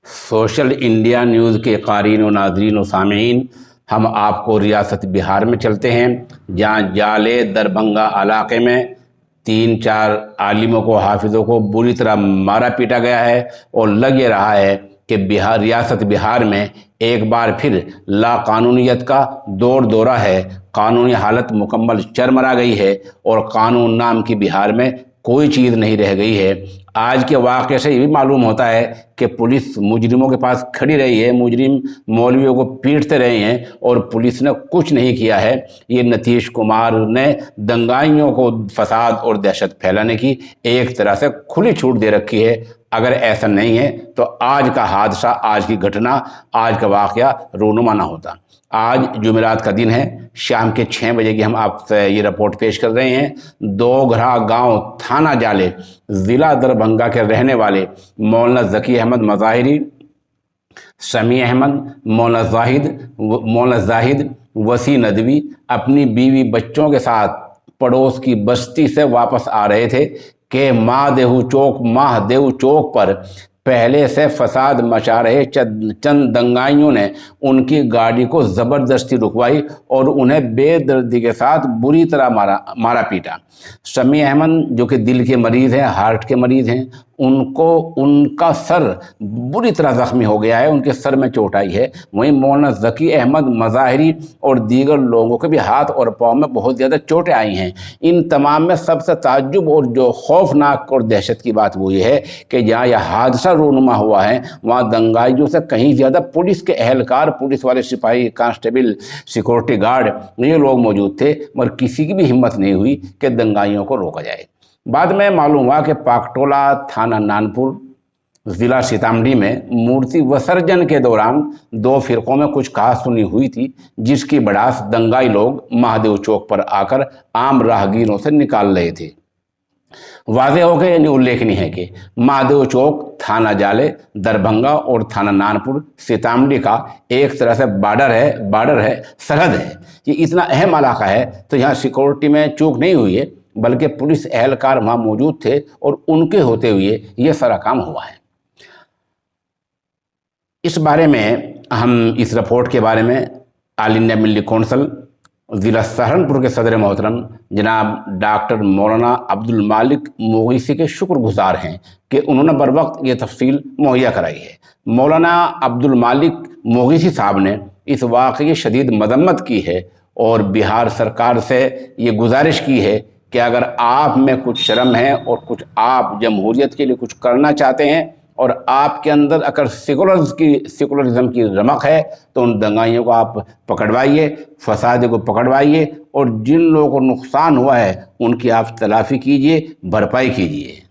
Social India news के क़ारीन व नाज़रीन व सामीन, हम आपको रियासत बिहार में चलते हैं, जहाँ जाले दरभंगा इलाके में 3-4 आलिमों को, हाफिज़ों को बुरी तरह मारा पीटा गया है। और लग ये रहा है कि रियासत बिहार में एक बार फिर लाकानूनियत का दौर दौरा है। कानूनी हालत मुकम्मल चरमरा गई है और कानून नाम की बिहार में कोई चीज़ नहीं रह गई है। आज के वाक़े से ये भी मालूम होता है कि पुलिस मुजरिमों के पास खड़ी रही है, मुजरिम मौलवियों को पीटते रहे हैं और पुलिस ने कुछ नहीं किया है। ये नीतीश कुमार ने दंगाइयों को फसाद और दहशत फैलाने की एक तरह से खुली छूट दे रखी है। अगर ऐसा नहीं है तो आज का हादसा, आज की घटना, आज का वाक़या रोनुमा ना होता। आज जुमेरात का दिन है, शाम के 6 बजे की हम आपसे ये रिपोर्ट पेश कर रहे हैं। दोघरा गांव, थाना जाले, ज़िला दरभंगा के रहने वाले मौलाना ज़की अहमद मज़ाहिरी, शमी अहमद, मौलाना जाहिद, वसी नदवी अपनी बीवी बच्चों के साथ पड़ोस की बस्ती से वापस आ रहे थे कि महादेव चौक पर पहले से फसाद मचा रहे चंद दंगाइयों ने उनकी गाड़ी को ज़बरदस्ती रुकवाई और उन्हें बेदर्दी के साथ बुरी तरह मारा पीटा। शमी अहमद जो कि दिल के मरीज़ हैं, हार्ट के मरीज़ हैं, उनका सर बुरी तरह ज़ख्मी हो गया है, उनके सर में चोट आई है। वहीं मौलाना ज़की अहमद मज़ाहिरी और दीगर लोगों के भी हाथ और पाँव में बहुत ज़्यादा चोटें आई हैं। इन तमाम में सबसे ताज्जुब और जो खौफनाक और दहशत की बात वो ये है कि जहाँ यह हादसा रोनुमा हुआ है, वहाँ दंगाइयों से कहीं ज़्यादा पुलिस के अहलकार, पुलिस वाले सिपाही, कांस्टेबल, सिक्योरिटी गार्ड, ये लोग मौजूद थे, मगर किसी की भी हिम्मत नहीं हुई कि दंगाइयों को रोका जाए। बाद में मालूम हुआ कि पाकटोला, थाना नानपुर, ज़िला सीतामढ़ी में मूर्ति विसर्जन के दौरान 2 फ़िरक़ों में कुछ कहासुनी हुई थी, जिसकी भड़ास दंगाई लोग महादेव चौक पर आकर आम राहगीरों से निकाल रहे थे। वाज़ेह हो गए, यानी उल्लेखनीय है कि महादेव चौक, थाना जाले दरभंगा और थाना नानपुर सीतामढ़ी का एक तरह से बार्डर है, सरहद है। ये इतना अहम इलाका है, तो यहाँ सिक्योरिटी में चूक नहीं हुई है, बल्कि पुलिस एहलकार वहाँ मौजूद थे और उनके होते हुए ये सारा काम हुआ है। इस बारे में हम इस रिपोर्ट के बारे में ऑल इंडिया मिलिट्री कौंसिल ज़िला सहारनपुर के सदर मोहतरम जनाब डॉक्टर मौलाना अब्दुल मालिक मोगीसी के शुक्रगुजार हैं कि उन्होंने बर वक्त ये तफसील मुहैया कराई है। मौलाना अब्दुल मालिक मोगीसी साहब ने इस वाक़े की शदीद मजम्मत की है और बिहार सरकार से ये गुजारिश की है कि अगर आप में कुछ शर्म है और कुछ आप जमहूरियत के लिए कुछ करना चाहते हैं और आपके अंदर अगर सेकुलरिज्म की रमक है, तो उन दंगाइयों को आप पकड़वाइए, फसाद को पकड़वाइए और जिन लोगों को नुकसान हुआ है उनकी आप तलाफ़ी कीजिए, भरपाई कीजिए।